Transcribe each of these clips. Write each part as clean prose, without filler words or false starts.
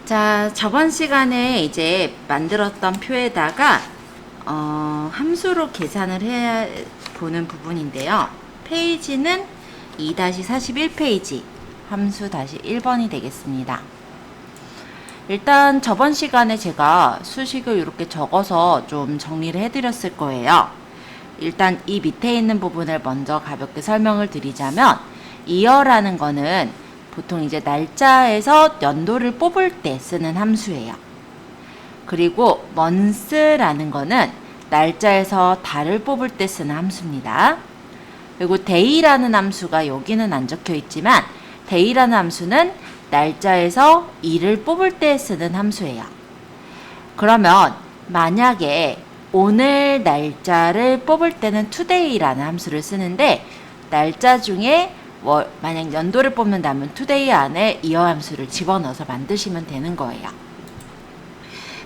자, 저번 시간에 이제 만들었던 표에다가 함수로 계산을 해야 보는 부분인데요. 페이지는 2-41페이지 함수 1번이 되겠습니다. 일단 저번 시간에 제가 수식을 이렇게 적어서 좀 정리를 해드렸을 거예요. 일단 이 밑에 있는 부분을 먼저 가볍게 설명을 드리자면 이어라는 거는 보통 이제 날짜에서 연도를 뽑을 때 쓰는 함수예요. 그리고 month라는 거는 날짜에서 달을 뽑을 때 쓰는 함수입니다. 그리고 day라는 함수가 여기는 안 적혀 있지만 day라는 함수는 날짜에서 일을 뽑을 때 쓰는 함수예요. 그러면 만약에 오늘 날짜를 뽑을 때는 today라는 함수를 쓰는데 날짜 중에 만약 연도를 뽑는다면 today 안에 이어 함수를 집어넣어서 만드시면 되는 거예요.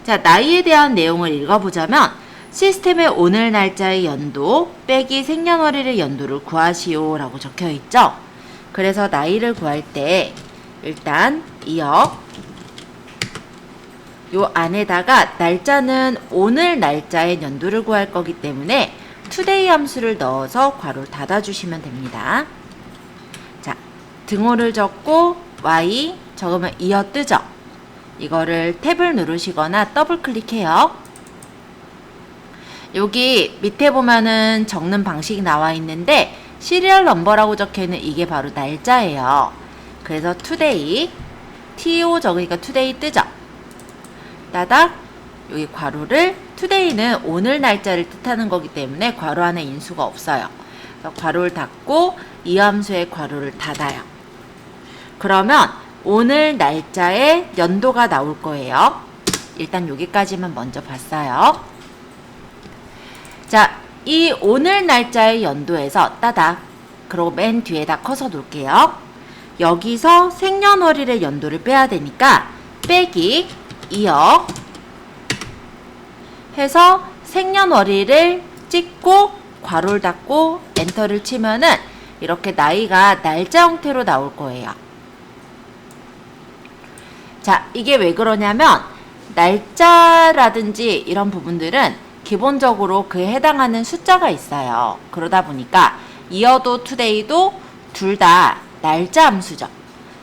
자, 나이에 대한 내용을 읽어보자면 시스템에 오늘 날짜의 연도 빼기 생년월일의 연도를 구하시오 라고 적혀 있죠. 그래서 나이를 구할 때 일단 이어 요 안에다가 날짜는 오늘 날짜의 연도를 구할 거기 때문에 today 함수를 넣어서 괄호를 닫아주시면 됩니다. 자, 등호를 적고 y 적으면 이어 뜨죠. 이거를 탭을 누르시거나 더블 클릭해요. 여기 밑에 보면은 적는 방식이 나와 있는데 시리얼 넘버라고 적혀있는 이게 바로 날짜예요. 그래서 today to 적으니까 today 뜨죠. 따닥 여기 괄호를 today는 오늘 날짜를 뜻하는 거기 때문에 괄호 안에 인수가 없어요. 그래서 괄호를 닫고 이 함수의 괄호를 닫아요. 그러면 오늘 날짜의 연도가 나올 거예요. 일단 여기까지만 먼저 봤어요. 자, 이 오늘 날짜의 연도에서 따닥 그리고 맨 뒤에다 커서 놓을게요. 여기서 생년월일의 연도를 빼야 되니까 빼기 이어 해서 생년월일을 찍고 괄호를 닫고 엔터를 치면은 이렇게 나이가 날짜 형태로 나올 거예요. 자, 이게 왜 그러냐면 날짜라든지 이런 부분들은 기본적으로 그에 해당하는 숫자가 있어요. 그러다 보니까 이어도 today도 둘 다 날짜 함수죠.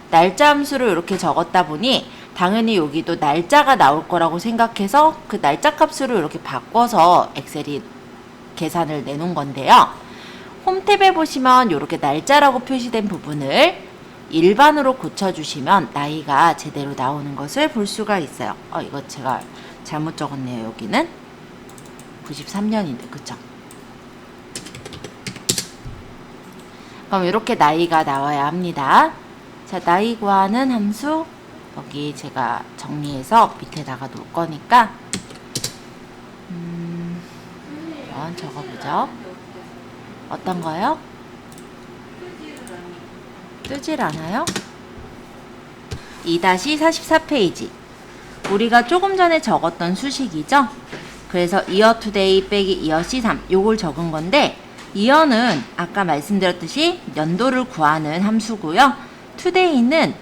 날짜 함수를 이렇게 적었다 보니 당연히 여기도 날짜가 나올 거라고 생각해서 그 날짜 값으로 이렇게 바꿔서 엑셀이 계산을 내놓은 건데요. 홈탭에 보시면 이렇게 날짜라고 표시된 부분을 일반으로 고쳐주시면 나이가 제대로 나오는 것을 볼 수가 있어요. 이거 제가 잘못 적었네요. 여기는 93년인데 그쵸? 그럼 이렇게 나이가 나와야 합니다. 자, 나이 구하는 함수 여기 제가 정리해서 밑에다가 놓을 거니까 한번 적어보죠. 어떤 거요? 뜨질 않아요? 2-44페이지 우리가 조금 전에 적었던 수식이죠? 그래서 이어 today 빼기 이어 C3 요걸 적은 건데 이어는 아까 말씀드렸듯이 연도를 구하는 함수고요. today는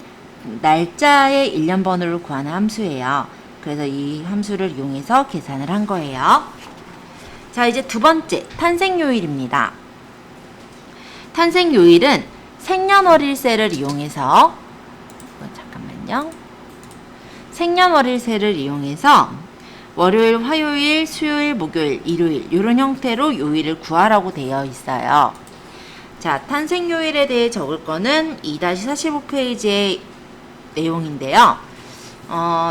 날짜의 일련번호를 구하는 함수예요. 그래서 이 함수를 이용해서 계산을 한 거예요. 자, 이제 두 번째 탄생요일입니다. 탄생요일은 생년월일세를 이용해서 잠깐만요. 생년월일세를 이용해서 월요일, 화요일, 수요일, 목요일, 일요일 이런 형태로 요일을 구하라고 되어 있어요. 자, 탄생요일에 대해 적을 거는 2-45페이지의 내용인데요.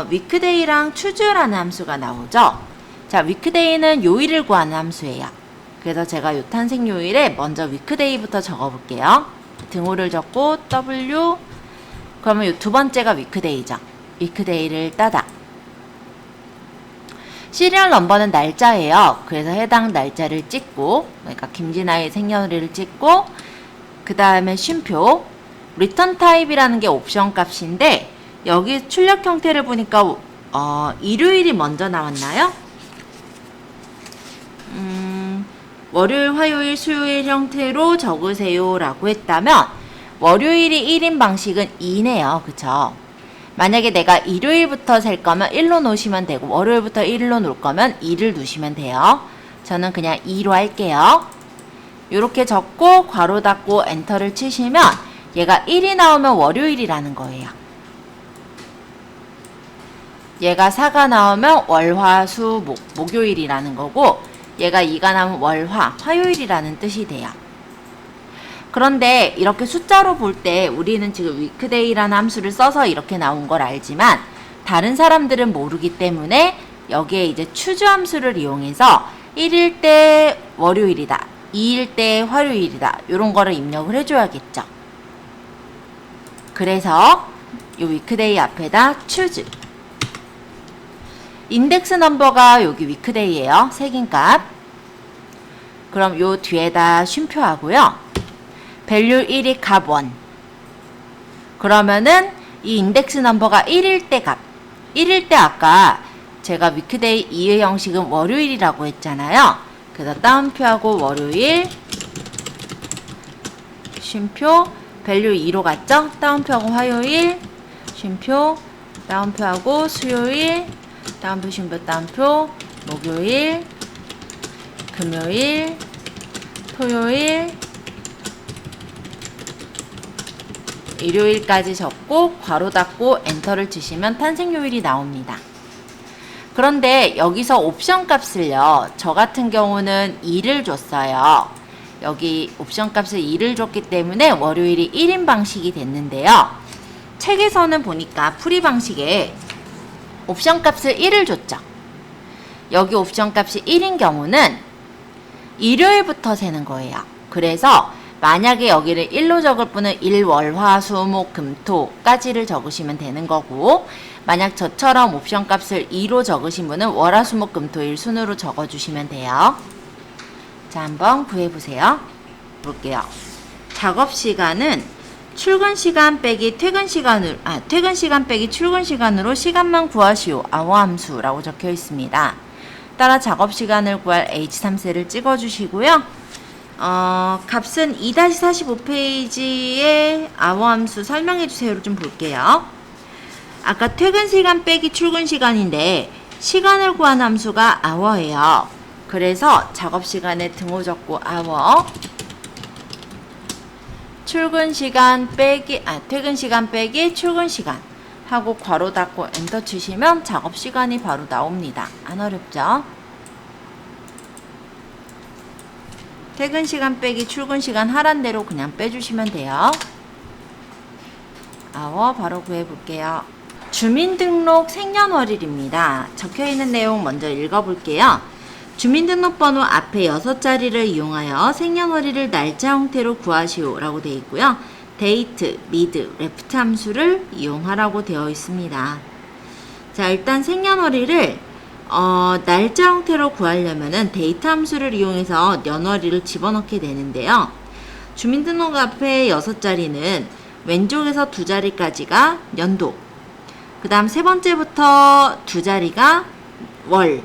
weekday랑 choose라는 함수가 나오죠. 자, weekday는 요일을 구하는 함수예요. 그래서 제가 요 탄생요일에 먼저 weekday부터 적어볼게요. 등호를 적고 W 그러면 요 두 번째가 weekday죠. weekday를 따다. 시리얼 넘버는 날짜예요. 그래서 해당 날짜를 찍고 그러니까 김진아의 생년월일을 찍고 그 다음에 쉼표 리턴 타입이라는 게 옵션 값인데 여기 출력 형태를 보니까 일요일이 먼저 나왔나요? 월요일, 화요일, 수요일 형태로 적으세요 라고 했다면 월요일이 1인 방식은 2네요. 그쵸? 만약에 내가 일요일부터 셀 거면 1로 놓으시면 되고 월요일부터 1로 놓을 거면 2를 두시면 돼요. 저는 그냥 2로 할게요. 이렇게 적고 괄호 닫고 엔터를 치시면 얘가 1이 나오면 월요일이라는 거예요. 얘가 4가 나오면 월, 화, 수, 목, 목요일이라는 거고 얘가 2가 나오면 월, 화, 화요일이라는 뜻이 돼요. 그런데 이렇게 숫자로 볼 때 우리는 지금 위크데이라는 함수를 써서 이렇게 나온 걸 알지만 다른 사람들은 모르기 때문에 여기에 이제 추주 함수를 이용해서 1일 때 월요일이다, 2일 때 화요일이다 이런 거를 입력을 해줘야겠죠. 그래서 이 위크데이 앞에다 추주, 인덱스 넘버가 여기 위크데이예요. 색인값. 그럼 요 뒤에다 쉼표하고요. 밸류 1이 값 1. 그러면은 이 인덱스 넘버가 1일 때 값. 1일 때 아까 제가 위크데이 2의 형식은 월요일이라고 했잖아요. 그래서 따옴표하고 월요일, 쉼표, 밸류 2로 갔죠? 따옴표하고 화요일, 쉼표, 따옴표하고 수요일, 따옴표, 쉼표, 따옴표, 목요일, 금요일, 토요일, 일요일까지 적고 괄호 닫고 엔터를 치시면 탄생요일이 나옵니다. 그런데 여기서 옵션 값을요, 저 같은 경우는 2를 줬어요. 여기 옵션 값을 2를 줬기 때문에 월요일이 1인 방식이 됐는데요. 책에서는 보니까 풀이 방식에 옵션 값을 1을 줬죠. 여기 옵션 값이 1인 경우는 일요일부터 세는 거예요. 그래서 만약에 여기를 1로 적을 분은 1, 월, 화, 수, 목, 금, 토까지를 적으시면 되는 거고 만약 저처럼 옵션 값을 2로 적으신 분은 월, 화, 수, 목, 금, 토, 일 순으로 적어주시면 돼요. 자, 한번 구해보세요. 볼게요. 작업 시간은 출근 시간 빼기 퇴근 시간으로, 퇴근 시간 빼기 출근 시간으로 시간만 구하시오. 암호함수라고 적혀 있습니다. 따라 작업 시간을 구할 H3셀을 찍어주시고요. 값은 2-45페이지에 암호함수 설명해주세요를 좀 볼게요. 아까 퇴근 시간 빼기 출근 시간인데 시간을 구한 함수가 hour예요. 그래서 작업 시간에 등호 적고 hour, 출근 시간 빼기, 퇴근 시간 빼기 출근 시간 하고 괄호 닫고 엔터 치시면 작업 시간이 바로 나옵니다. 안 어렵죠? 퇴근 시간 빼기 출근 시간 하란 대로 그냥 빼주시면 돼요. 바로 구해볼게요. 주민등록 생년월일입니다. 적혀있는 내용 먼저 읽어볼게요. 주민등록번호 앞에 6자리를 이용하여 생년월일을 날짜 형태로 구하시오 라고 되어 있고요. 데이트, 미드, 레프트 함수를 이용하라고 되어 있습니다. 자, 일단 생년월일을 날짜 형태로 구하려면은 데이트 함수를 이용해서 연월일을 집어넣게 되는데요. 주민등록 앞에 6자리는 왼쪽에서 2자리까지가 연도, 그 다음 세 번째부터 2자리가 월,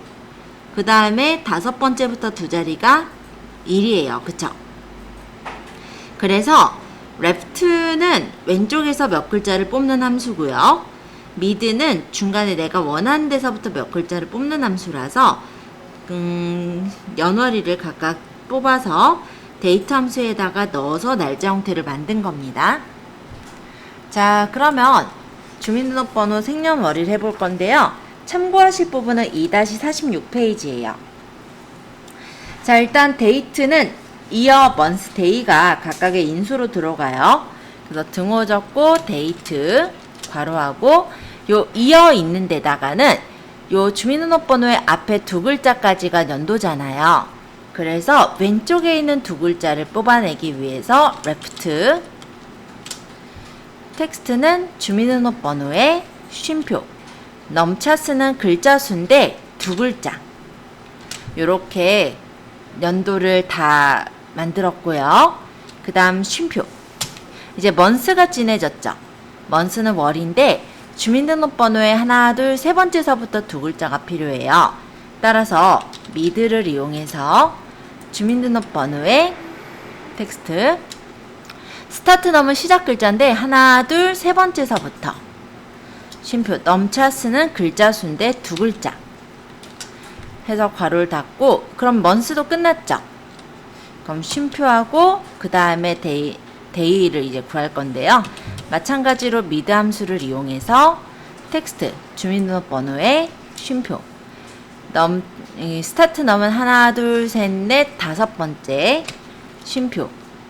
그 다음에 5번째부터 2자리가 일이에요. 그쵸? 그래서 left는 왼쪽에서 몇 글자를 뽑는 함수고요. mid는 중간에 내가 원하는 데서부터 몇 글자를 뽑는 함수라서 연월일을 각각 뽑아서 데이트 함수에다가 넣어서 날짜 형태를 만든 겁니다. 자, 그러면 주민등록번호 생년월일 해볼 건데요. 참고하실 부분은 2-46페이지예요. 자, 일단 데이트는 year, month, day가 각각의 인수로 들어가요. 그래서 등호 적고 데이트 괄호하고 요 year 있는 데다가는 요 주민등록번호의 앞에 2글자까지가 연도잖아요. 그래서 왼쪽에 있는 2글자를 뽑아내기 위해서 left, 텍스트는 주민등록번호의 쉼표, 넘차 쓰는 글자 수인데 2글자. 요렇게 연도를 다 만들었고요. 그 다음 쉼표. 이제 month가 진해졌죠. month는 월인데 주민등록번호에 하나, 둘, 세 번째서부터 2글자가 필요해요. 따라서 mid를 이용해서 주민등록번호의 텍스트, 스타트 넘은 시작 글자인데 하나, 둘, 세 번째서부터 쉼표 넘차스는 글자 수인데 두 글자 해서 괄호를 닫고, 그럼 months도 끝났죠. 그럼 쉼표하고 그 다음에 day를 이제 구할 건데요. 마찬가지로 미드 함수를 이용해서 텍스트 주민등록번호에 쉼표 스타트 넘은 하나 둘 셋 넷 다섯 번째 쉼표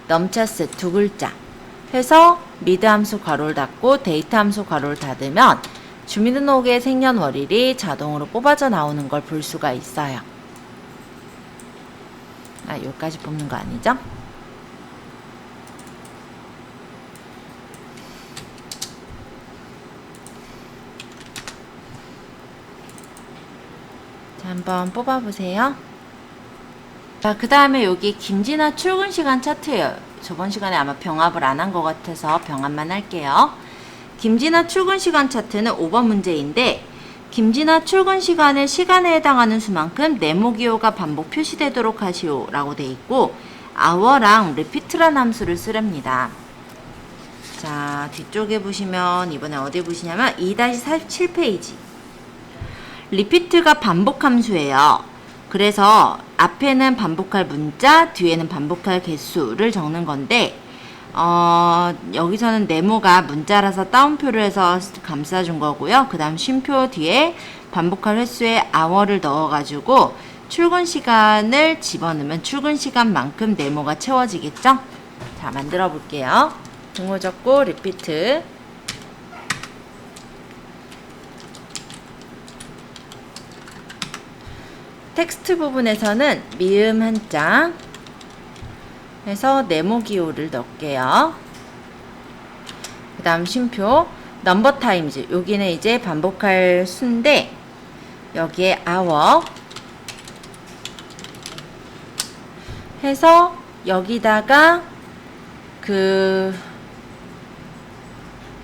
넘차스 두 글자 해서 미드 함수 괄호를 닫고 데이트 함수 괄호를 닫으면 주민등록의 생년월일이 자동으로 뽑아져 나오는 걸 볼 수가 있어요. 여기까지 뽑는 거 아니죠? 자, 한번 뽑아보세요. 자, 그 다음에 여기 김진아 출근 시간 차트예요. 저번 시간에 아마 병합을 안 한 것 같아서 병합만 할게요. 김진아 출근 시간 차트는 5번 문제인데, 김진아 출근 시간의 시간에 해당하는 수만큼 네모기호가 반복 표시되도록 하시오 라고 돼 있고, hour랑 repeat란 함수를 쓰랍니다. 자, 뒤쪽에 보시면 이번에 어디 보시냐면 2-47페이지. repeat가 반복 함수예요. 그래서 앞에는 반복할 문자, 뒤에는 반복할 개수를 적는 건데, 여기서는 네모가 문자라서 따옴표를 해서 감싸준 거고요. 그 다음 쉼표 뒤에 반복할 횟수에 hour를 넣어가지고 출근 시간을 집어넣으면 출근 시간만큼 네모가 채워지겠죠? 자, 만들어 볼게요. 등호 적고 repeat. 텍스트 부분에서는 미음 한자 해서 네모 기호를 넣을게요. 그 다음 쉼표 넘버 타임즈, 여기는 이제 반복할 수인데 여기에 hour 해서 여기다가 그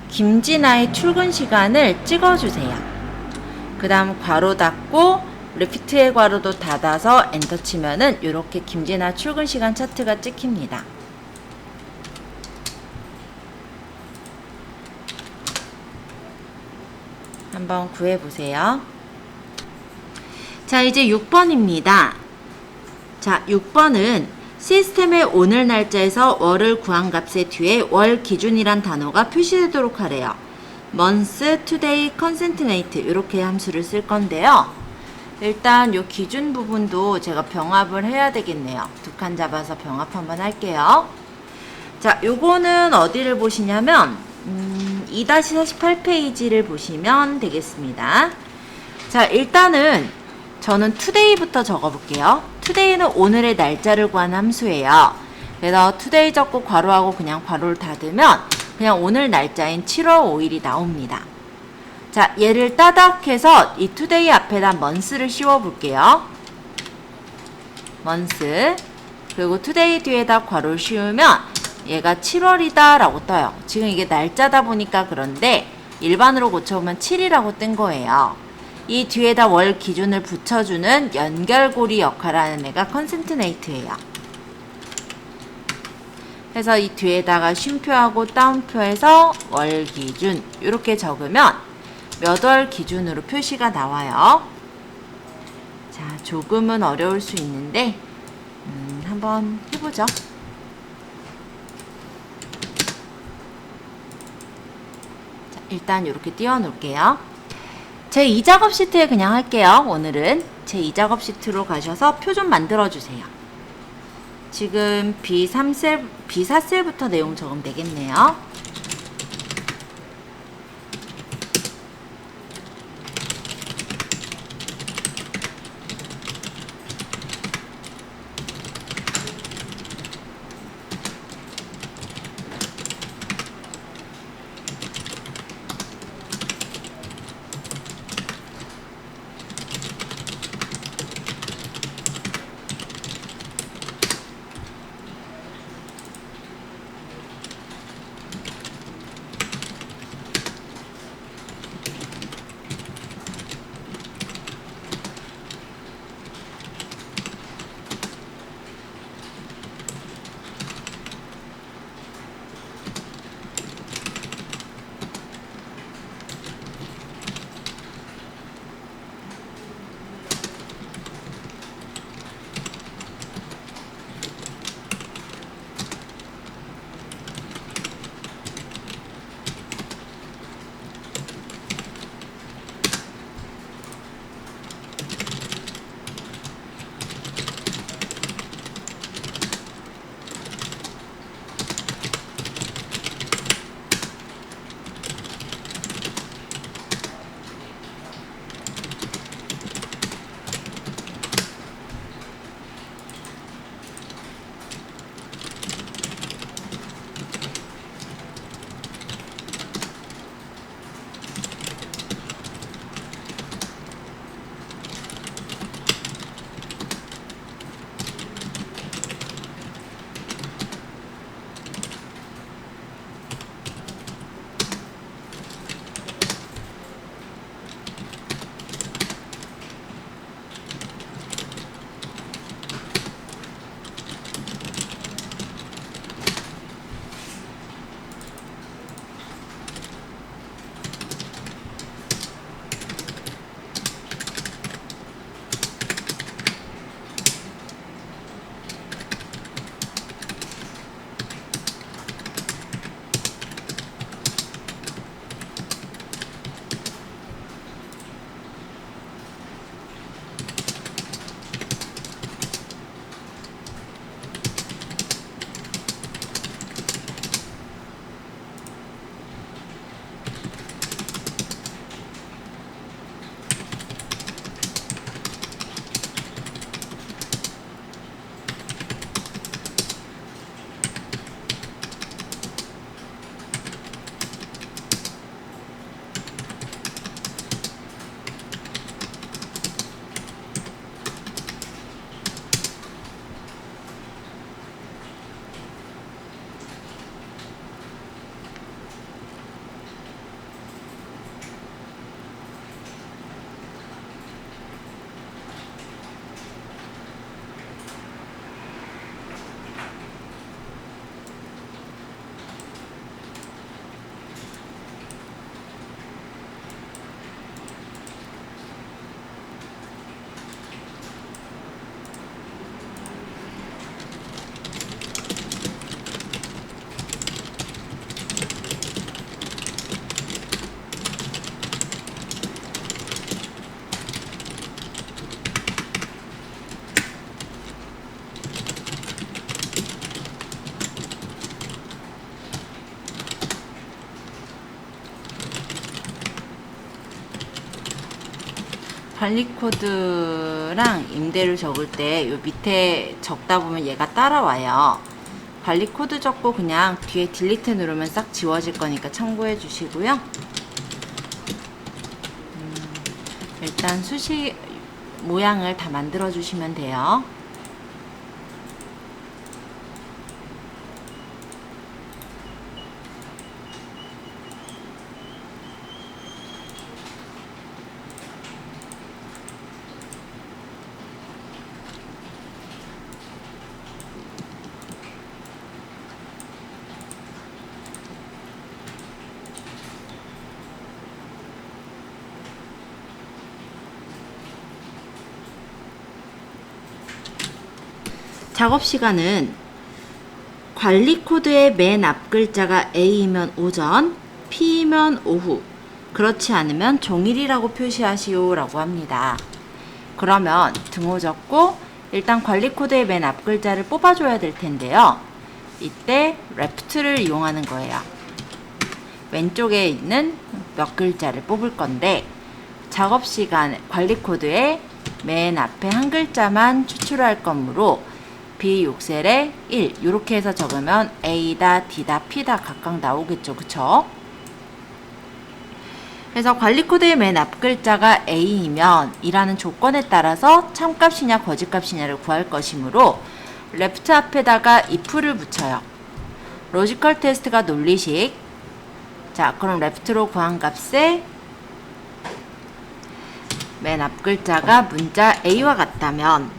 김진아의 출근 시간을 찍어주세요. 그 다음 괄호 닫고 리피트의 괄호도 닫아서 엔터 치면은 이렇게 김진아 출근 시간 차트가 찍힙니다. 한번 구해보세요. 자, 이제 6번입니다. 자, 6번은 시스템의 오늘 날짜에서 월을 구한 값의 뒤에 월 기준이란 단어가 표시되도록 하래요. month, today, consent date 이렇게 함수를 쓸 건데요. 일단 요 기준 부분도 제가 병합을 해야 되겠네요. 두 칸 잡아서 병합 한번 할게요. 자, 요거는 어디를 보시냐면 2-48페이지를 보시면 되겠습니다. 자, 일단은 저는 today부터 적어볼게요. today는 오늘의 날짜를 구한 함수예요. 그래서 today 적고 괄호하고 그냥 괄호를 닫으면 그냥 오늘 날짜인 7월 5일이 나옵니다. 자, 얘를 따닥해서 이 today 앞에다 month를 씌워볼게요. month. 그리고 today 뒤에다 괄호를 씌우면 얘가 7월이다 라고 떠요. 지금 이게 날짜다 보니까 그런데 일반으로 고쳐보면 7이라고 뜬 거예요. 이 뒤에다 월 기준을 붙여주는 연결고리 역할을 하는 애가 consent date예요. 그래서 이 뒤에다가 쉼표하고 따옴표해서 월 기준 이렇게 적으면 몇 월 기준으로 표시가 나와요. 자, 조금은 어려울 수 있는데 한번 해보죠. 자, 일단 이렇게 띄워 놓을게요. 제 2작업 시트에 그냥 할게요. 오늘은 제 2작업 시트로 가셔서 표 좀 만들어 주세요. 지금 B4셀부터 내용 적으면 되겠네요. 관리 코드랑 임대료 적을 때 요 밑에 적다 보면 얘가 따라와요. 관리 코드 적고 그냥 뒤에 딜리트 누르면 싹 지워질 거니까 참고해 주시고요. 일단 수식 모양을 다 만들어 주시면 돼요. 작업 시간은 관리 코드의 맨 앞 글자가 A이면 오전, P이면 오후, 그렇지 않으면 종일이라고 표시하시오 라고 합니다. 그러면 등호 적고 일단 관리 코드의 맨 앞 글자를 뽑아줘야 될 텐데요. 이때 left를 이용하는 거예요. 왼쪽에 있는 몇 글자를 뽑을 건데 작업 시간 관리 코드의 맨 앞에 한 글자만 추출할 거므로 B6셀에 1 이렇게 해서 적으면 A다, D다, P다 각각 나오겠죠. 그쵸? 그래서 관리 코드의 맨 앞 글자가 A이면 이라는 조건에 따라서 참값이냐 거짓값이냐를 구할 것이므로 left 앞에다가 if를 붙여요. 로지컬 테스트가 논리식. 자, 그럼 left로 구한 값에 맨 앞 글자가 문자 A와 같다면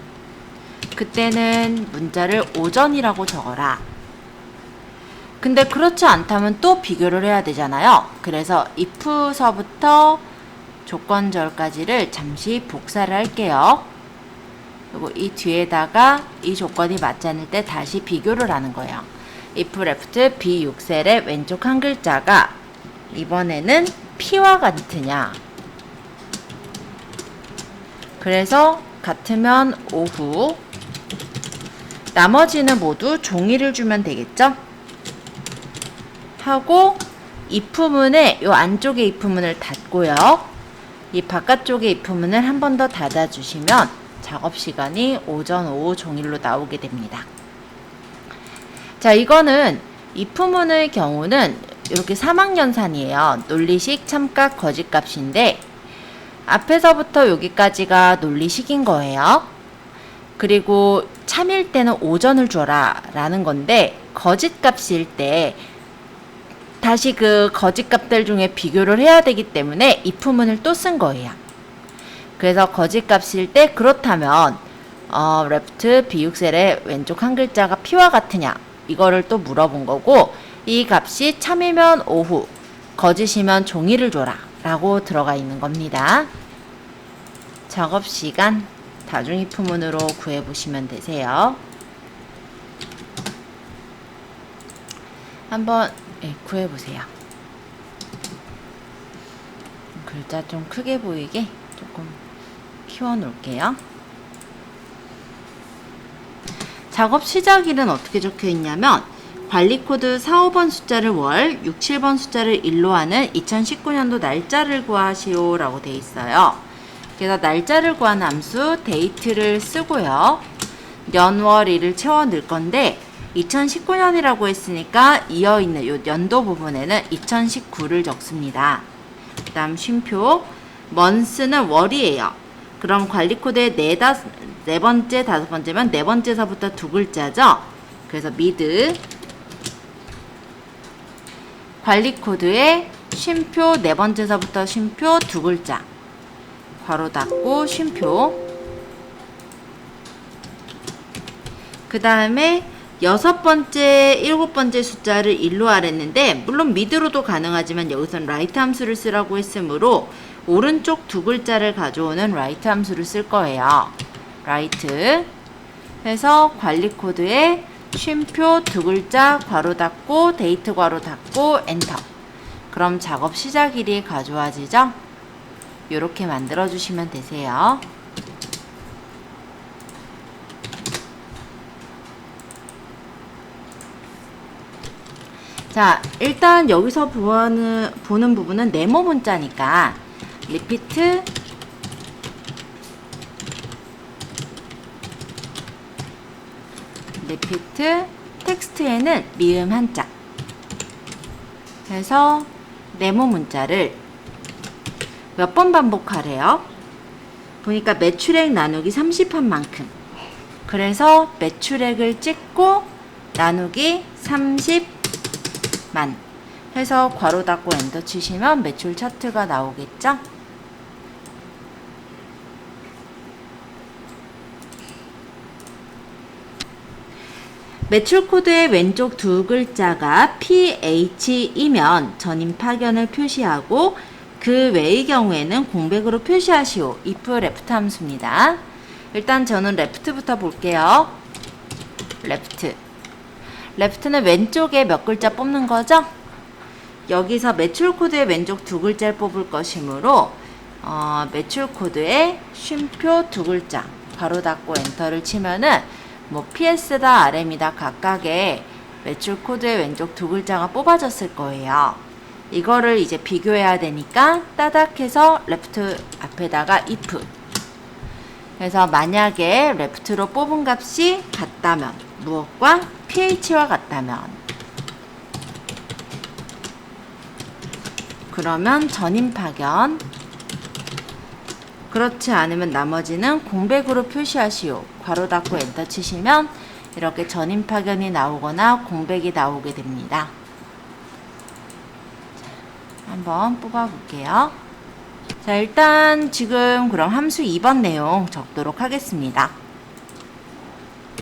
그때는 문자를 오전이라고 적어라. 근데 그렇지 않다면 또 비교를 해야 되잖아요. 그래서 if서부터 조건절까지를 잠시 복사를 할게요. 그리고 이 뒤에다가 이 조건이 맞지 않을 때 다시 비교를 하는 거예요. if left B6셀의 왼쪽 한 글자가 이번에는 P와 같으냐. 그래서 같으면 오후, 나머지는 모두 종이를 주면 되겠죠? 하고 if문에 요 안쪽에 if문을 닫고요. 이 바깥쪽에 if문을 한 번 더 닫아주시면 작업시간이 오전, 오후 종일로 나오게 됩니다. 자, 이거는 if문의 경우는 이렇게 사막연산이에요. 논리식, 참값, 거짓값인데 앞에서부터 여기까지가 논리식인 거예요. 그리고 참일 때는 오전을 줘라 라는 건데 거짓값일 때 다시 그 거짓값들 중에 비교를 해야 되기 때문에 if문을 또 쓴 거예요. 그래서 거짓값일 때 그렇다면 left B6셀의 왼쪽 한 글자가 P와 같으냐 이거를 또 물어본 거고 이 값이 참이면 오후, 거짓이면 종이를 줘라 라고 들어가 있는 겁니다. 작업시간 다중이프문으로 구해보시면 되세요. 한번 구해보세요. 글자 좀 크게 보이게 조금 키워놓을게요. 작업 시작일은 어떻게 적혀있냐면 관리코드 4, 5번 숫자를 월, 6, 7번 숫자를 일로 하는 2019년도 날짜를 구하시오 라고 되어 있어요. 그래서 날짜를 구하는 함수 date를 쓰고요. 년, 월, 일을 채워 넣을 건데 2019년이라고 했으니까 이어있는 이 연도 부분에는 2019를 적습니다. 그 다음 쉼표 month는 월이에요. 그럼 관리코드의 네 번째, 다섯 번째면 네 번째서부터 두 글자죠. 그래서 mid 관리코드의 쉼표 네 번째서부터 쉼표 두 글자 괄호 닫고 쉼표. 그 다음에 여섯 번째, 일곱 번째 숫자를 일로 하랬는데 물론 mid로도 가능하지만 여기선 right 함수를 쓰라고 했으므로 오른쪽 두 글자를 가져오는 right 함수를 쓸 거예요. right 해서 관리 코드에 쉼표 두 글자 괄호 닫고 데이트 괄호 닫고 엔터. 그럼 작업 시작일이 가져와지죠? 이렇게 만들어 주시면 되세요. 자, 일단 여기서 보는 부분은 네모 문자니까 repeat repeat, 텍스트에는 미음 한자. 그래서 네모 문자를 몇 번 반복하래요? 보니까 매출액 나누기 30한 만큼. 그래서 매출액을 찍고 나누기 30만 해서 괄호 닫고 엔터 치시면 매출 차트가 나오겠죠? 매출 코드의 왼쪽 두 글자가 PH이면 전임 파견을 표시하고 그 외의 경우에는 공백으로 표시하시오. if left 함수입니다. 일단 저는 left부터 볼게요. left는 왼쪽에 몇 글자 뽑는 거죠? 여기서 매출 코드의 왼쪽 두 글자를 뽑을 것이므로 매출 코드의 쉼표 두 글자 괄호 닫고 엔터를 치면은 뭐 PS다 RM이다 각각의 매출 코드의 왼쪽 두 글자가 뽑아졌을 거예요. 이거를 이제 비교해야 되니까 따닥해서 left 앞에다가 if. 그래서 만약에 left로 뽑은 값이 같다면 무엇과 PH와 같다면 그러면 전임 파견. 그렇지 않으면 나머지는 공백으로 표시하시오. 괄호 닫고 엔터 치시면 이렇게 전임 파견이 나오거나 공백이 나오게 됩니다. 자, 한번 뽑아 볼게요. 자, 일단 지금 그럼 함수 2번 내용 적도록 하겠습니다.